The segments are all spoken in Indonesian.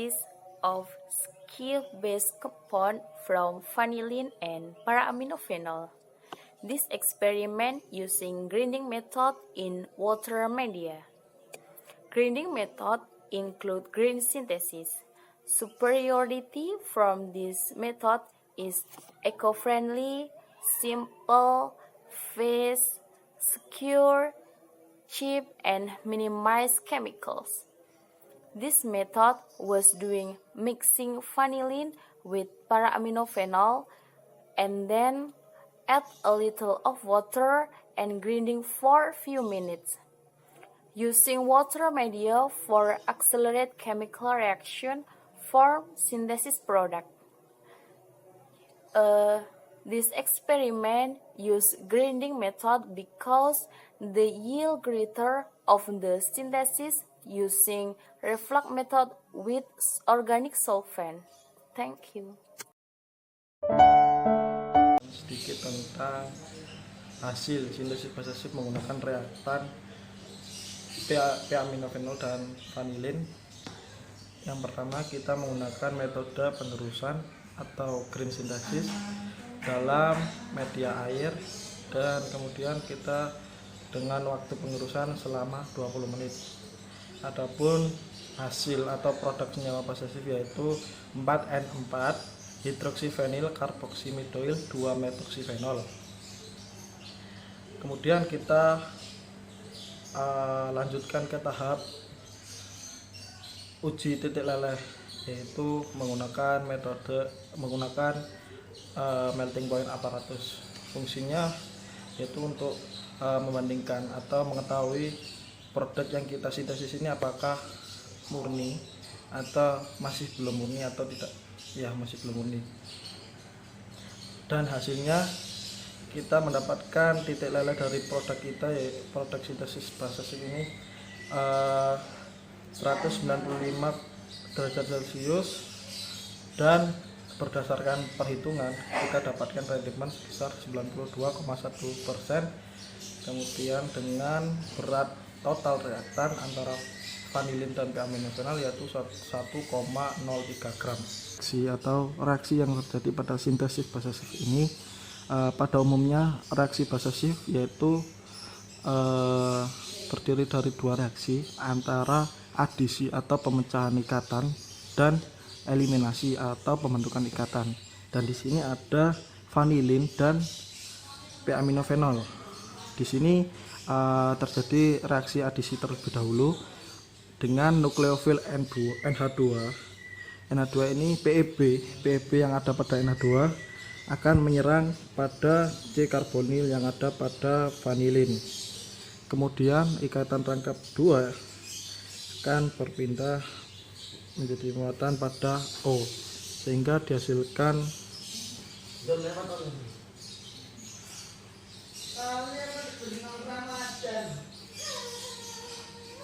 synthesis of Schiff Base compound from vanillin and p-Aminophenol. This experiment using grinding method in water media. Grinding method include grind synthesis. Superiority from this method is eco-friendly, simple, fast, secure, cheap, and minimize chemicals. This method was doing mixing vanillin with p-Aminophenol and then add a little of water and grinding for few minutes. Using water media for accelerate chemical reaction form synthesis product. This experiment use grinding method because the yield greater of the synthesis using reflux method with organic solvent. Thank you. Sedikit tentang hasil sintesis basa Schiff menggunakan reaktan p-Aminophenol dan vanillin. Yang pertama, kita menggunakan metode penerusan atau green synthesis dalam media air, dan kemudian kita dengan waktu pengerusan selama 20 menit. Adapun hasil atau produk senyawa basa Schiff yaitu 4N4 hidroksivanil karboksimidoil 2-metoksifenol. Kemudian kita lanjutkan ke tahap uji titik leleh, yaitu menggunakan melting point aparatus. Fungsinya yaitu untuk membandingkan atau mengetahui produk yang kita sintesis ini apakah murni atau masih belum murni atau tidak. Ya, masih belum murni. Dan hasilnya kita mendapatkan titik leleh dari produk kita, yaitu produk sintesis basa Schiff ini 195 derajat Celcius, dan berdasarkan perhitungan kita dapatkan rendemen sebesar 92,1%. Kemudian dengan berat total reaktan antara vanillin dan p-Aminophenol yaitu 1,03 gram. Reaksi yang terjadi pada sintesis basa Schiff ini pada umumnya reaksi basa Schiff yaitu terdiri dari dua reaksi, antara adisi atau pemecahan ikatan dan eliminasi atau pembentukan ikatan. Dan di sini ada vanillin dan p-Aminophenol. Di sini terjadi reaksi adisi terlebih dahulu dengan nukleofil NH2. NH2 ini PEB yang ada pada NH2 akan menyerang pada C karbonil yang ada pada vanillin. Kemudian ikatan rangkap 2 akan berpindah menjadi muatan pada O, sehingga dihasilkan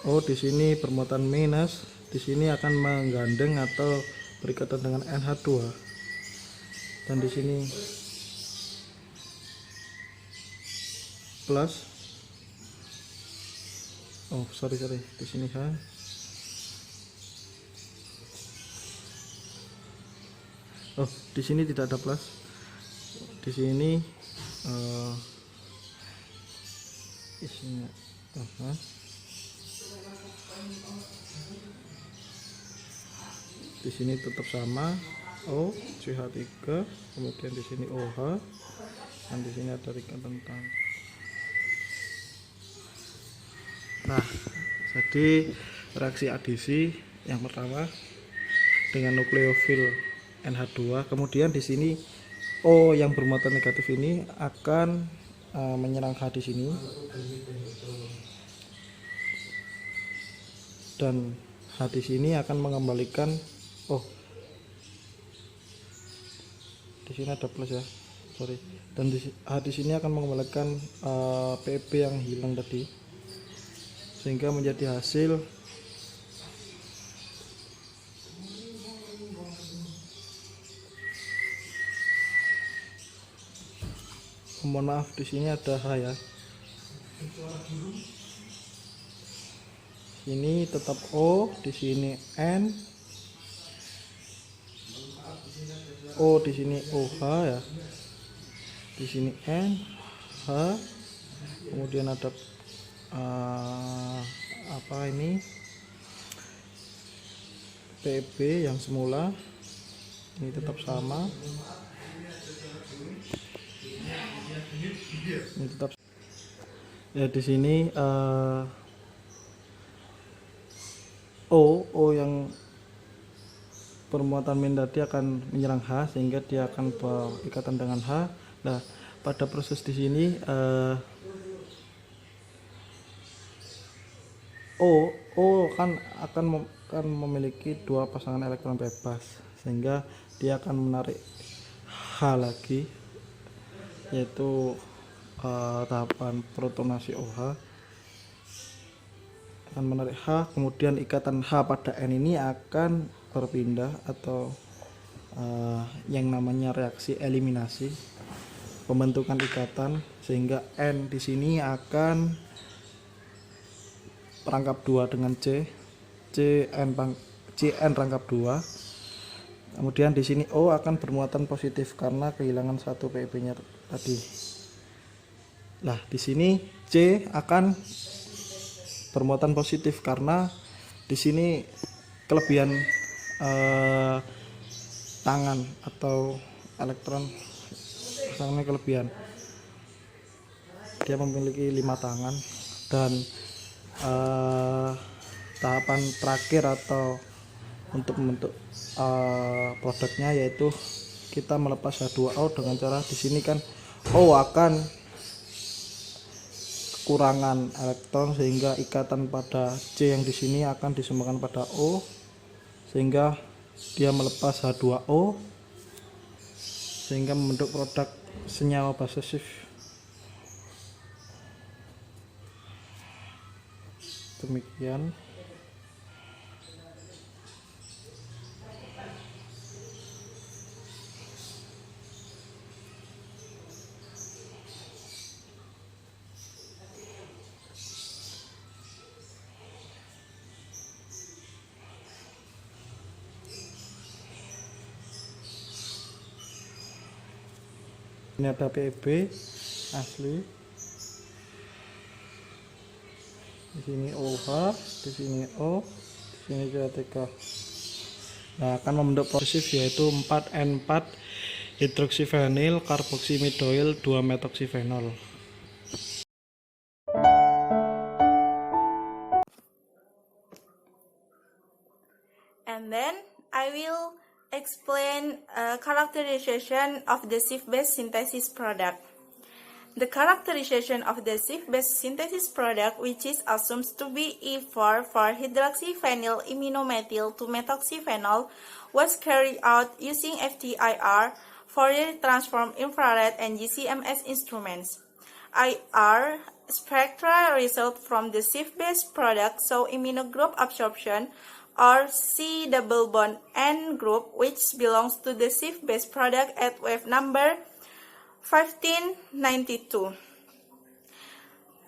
O. Di sini bermuatan minus, di sini akan menggandeng atau berikatan dengan NH2, dan di sini plus. Oh sorry, di sini H. Oh, di sini tidak ada plus. Di sini isinya di sini tetap sama O CH3, kemudian di sini OH, dan di sini ada ikatan tentang. Nah, jadi reaksi adisi yang pertama dengan nukleofil NH2, kemudian di sini O yang bermuatan negatif ini akan menyerang H di sini, dan H di sini akan mengembalikan di sini ada plus ya, sorry, dan H di sini akan mengembalikan PEB yang hilang tadi, sehingga menjadi hasil mohon maaf, di sini ada H ya, ini tetap O, di sini N, O, di sini OH ya. Di sini N, H, kemudian ada apa ini? PB yang semula ini tetap sama. Ini tetap ya di sini O yang permuatan min tadi akan menyerang H sehingga dia akan berikatan dengan H. Nah, pada proses di sini O kan akan memiliki dua pasangan elektron bebas sehingga dia akan menarik H lagi, yaitu tahapan protonasi OH akan menarik H, kemudian ikatan H pada N ini akan berpindah atau yang namanya reaksi eliminasi, pembentukan ikatan, sehingga N di sini akan rangkap 2 dengan Cn rangkap 2. Kemudian di sini O akan bermuatan positif karena kehilangan satu PB-nya tadi. Nah, di sini C akan bermuatan positif karena di sini kelebihan tangan atau elektron pasangannya kelebihan. Dia memiliki 5 tangan dan tahapan terakhir atau untuk membentuk produknya yaitu kita melepas H2O dengan cara di sini kan O akan kekurangan elektron sehingga ikatan pada C yang di sini akan disumbangkan pada O sehingga dia melepas H2O sehingga membentuk produk senyawa base Schiff. Demikian. Ini ada PB asli, di sini OH, di sini O, di sini CH3. Nah, akan membentuk proses yaitu 4N4 hidroksivanil karboksimidoil 2-metoksifenol. And then I will explain a characterization of the Schiff Base synthesis product. The characterization of the Schiff Base synthesis product, which is assumed to be E4 for hydroxyvanillin-aminomethyl 2-methoxyphenol, was carried out using FTIR, Fourier transform infrared, and GCMS instruments. IR spectra result from the Schiff Base product show immunogroup absorption or C double bond N group, which belongs to the Schiff Base product at wave number 1592.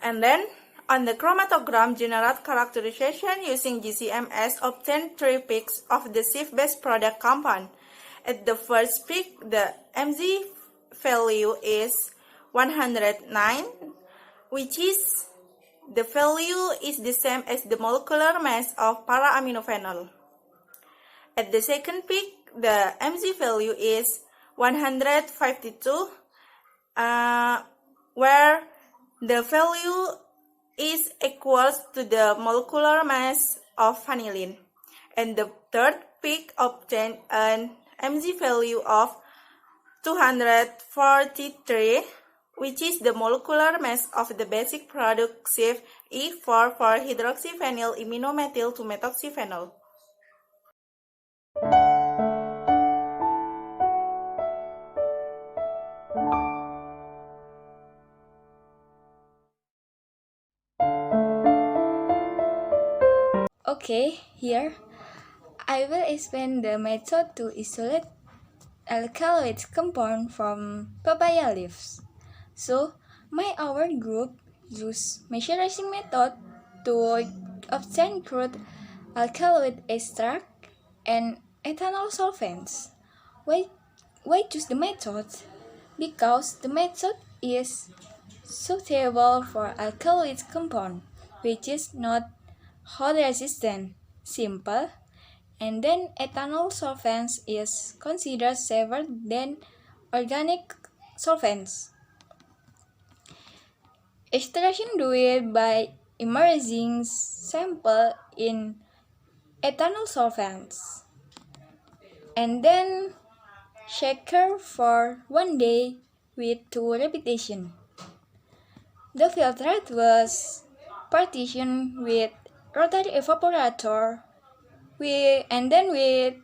And then on the chromatogram generate characterization using GCMS obtained 3 peaks of the Schiff Base product compound. At the first peak, the Mg value is 109, which is the value is the same as the molecular mass of p-Aminophenol. At the second peak, the Mg value is 152, where the value is equals to the molecular mass of vanillin. And the third peak obtained an Mg value of 243, which is the molecular mass of the basic product Schiff E4 for hydroxyvanillin-aminomethyl 2-methoxyphenol. Okay, here I will explain the method to isolate alkaloid compound from papaya leaves. So, our group use measuring method to obtain crude alkaloid extract and ethanol solvents. Why, why choose the method? Because the method is suitable for alkaloid compound, which is not hot resistant, simple, and then ethanol solvents is considered safer than organic solvents. Extraction do it by immersing sample in ethanol solvents and then shaker for 1 day with 2 repetitions. The filtrate was partitioned with rotary evaporator and then with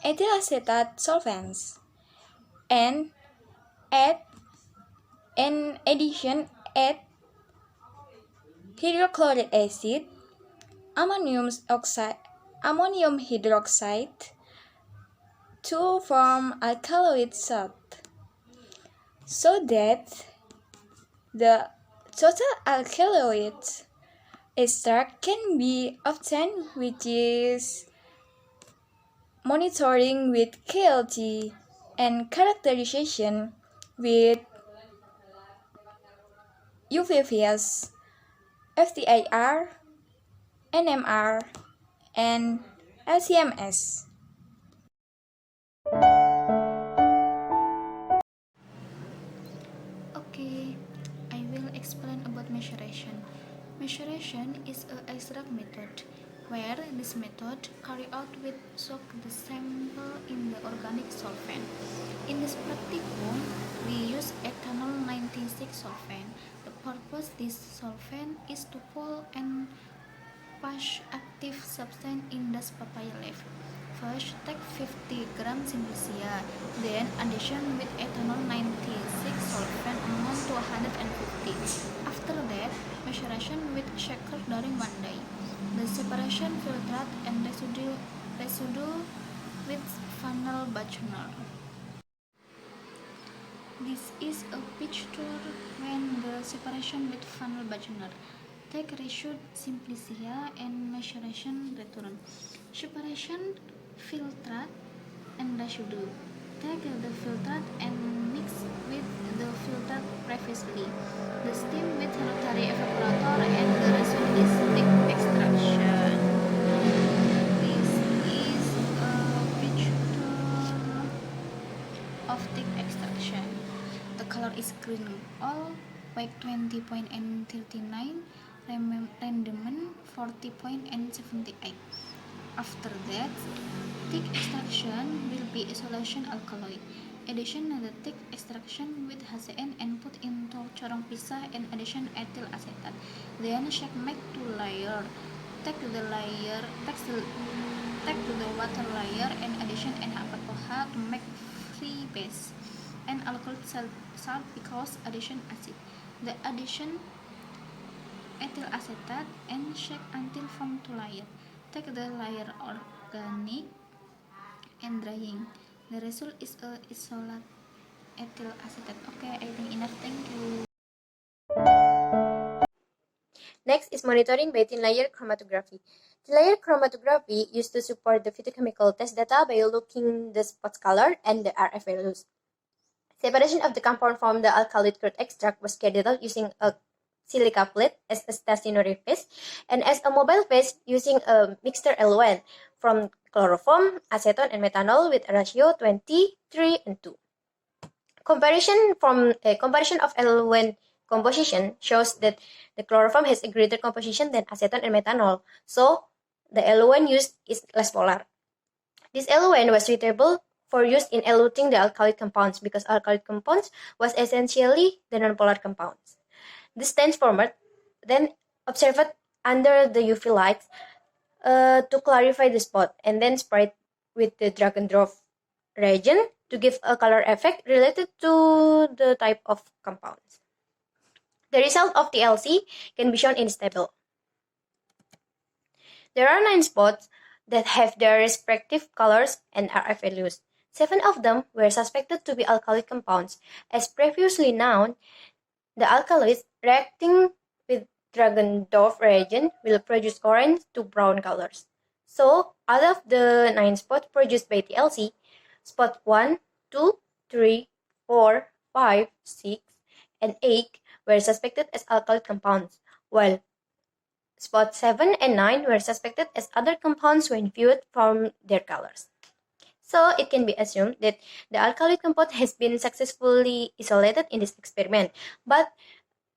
ethyl acetate solvents and add in addition add hydrochloric acid, ammonium hydroxide to form alkaloid salt, so that the total alkaloid extract can be obtained, which is monitoring with KLT and characterization with UVVS, FTIR, NMR, and LCMS. Okay, I will explain about maceration. Maceration is an extract method where this method carried out with soak the sample in the organic solvent. In this practicum, we use ethanol 96 solvent. The purpose this solvent is to pull and push active substance in the papaya leaf. First, take 50 grams simplicia, then addition with ethanol 96 solvent amount to 150. After that, maceration with shaker during 1 day. The separation filtrate and residue with vanillin. This is a picture when the separation with vanillin. Take residue simplicia and maceration return. Separation filtrate and residue. Take the filtrate and mix with the filtrate previously. The steam with rotary evaporator and the residue is thick extraction. This is a picture of thick extraction. The color is green. All weight 20 point and 39, rendement 40 point and 78. After that, thick extraction will be isolation alkaloid. Addition the thick extraction with HCN and put into corong pisah and addition ethyl acetate. Then shake make 2 layer. Take the water layer and addition NH4OH to make free base and alcohol salt because addition acid. The addition ethyl acetate and shake until form 2 layer. Take the layer organic and drying. The result is a isolate ethyl acetate. Okay, I think enough. Thank you. Next is monitoring by thin layer chromatography. Thin layer chromatography used to support the phytochemical test data by looking the spot color and the RF values. Separation of the compound from the alkaloid crude extract was carried out using a silica plate as a stationary phase and as a mobile phase using a mixture eluent from chloroform, acetone, and methanol with a ratio 23 and 2. Comparison of eluent composition shows that the chloroform has a greater composition than acetone and methanol, so the eluent used is less polar. This eluent was suitable for use in eluting the alkaloid compounds because alkaloid compounds was essentially the nonpolar compounds. This transformer then observed under the UV light to clarify the spot and then sprayed with the drag and drop reagent to give a color effect related to the type of compounds. The result of TLC can be shown in this table. There are 9 spots that have their respective colors and RF values. 7 of them were suspected to be alkaloid compounds. As previously known, the alkaloids reacting with Dragon-Dove reagent will produce orange to brown colors. So, out of the 9 spots produced by TLC, Spot 1, 2, 3, 4, 5, 6, and 8 were suspected as alkaloid compounds, while spot 7 and 9 were suspected as other compounds when viewed from their colors. So it can be assumed that the alkaloid compound has been successfully isolated in this experiment, but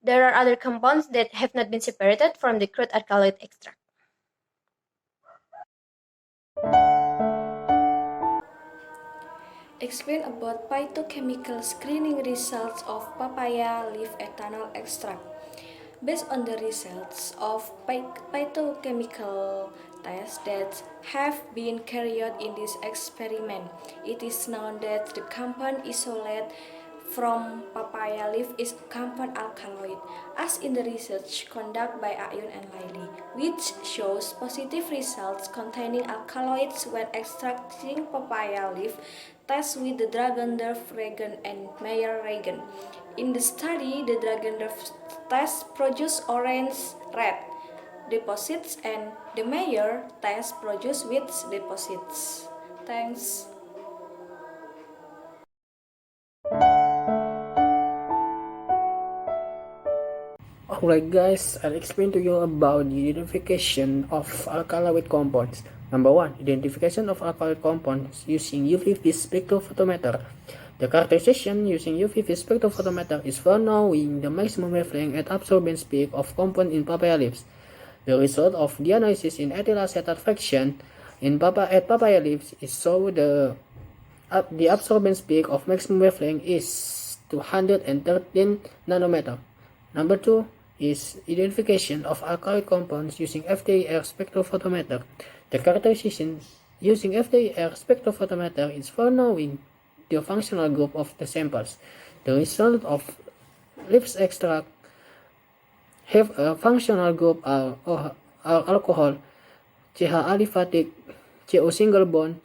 there are other compounds that have not been separated from the crude alkaloid extract. Explain about phytochemical screening results of papaya leaf ethanol extract. Based on the results of phytochemical tests that have been carried out in this experiment, it is known that the compound isolate from papaya leaf is compound alkaloid, as in the research conducted by Ayun and Laili, which shows positive results containing alkaloids when extracting papaya leaf. Tests with the Dragendorf reagent and Mayer reagent. In the study, the Dragendorf test produced orange-red deposits and the Mayer test produced white deposits. Thanks. Alright guys, I'll explain to you about the identification of alkaloid compounds. Number 1. Identification of alkaloid compounds using UV-vis spectrophotometer. The characterization using UV-vis spectrophotometer is for knowing the maximum wavelength and absorbance peak of compound in papaya leaves. The result of the analysis in ethyl acetate fraction at papaya leaves is so the absorbance peak of maximum wavelength is 213 nanometer. Number 2 is identification of alkaloid compounds using FTIR spectrophotometer. The characterization using FTIR spectrophotometer is for knowing the functional group of the samples. The result of leaves extract have a functional group are alcohol, CH aliphatic, CO single bond,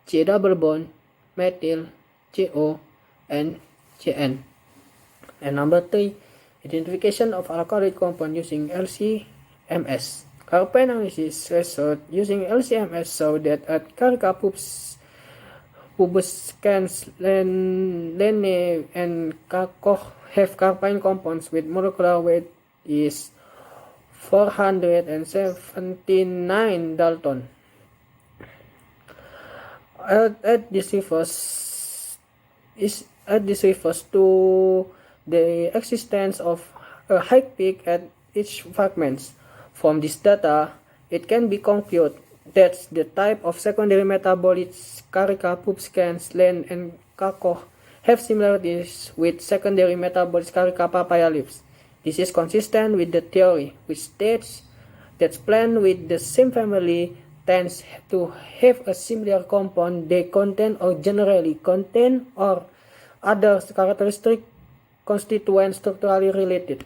C double bond, methyl, CO, and CN. And number 3, identification of alkaloid compound using LCMS. Carpa analysis result using LCMS show that at Carca pubescens, Lene, and Cacoch have carpine compounds with molecular weight is 479 Dalton. This refers to the existence of a high peak at each fragment. From this data, it can be concluded that the type of secondary metabolites Carica pubescens, Len, and Cacoch have similarities with secondary metabolites Carica papaya leaves. This is consistent with the theory, which states that plants with the same family tends to have a similar compound they contain or generally contain or other characteristic constituents structurally related.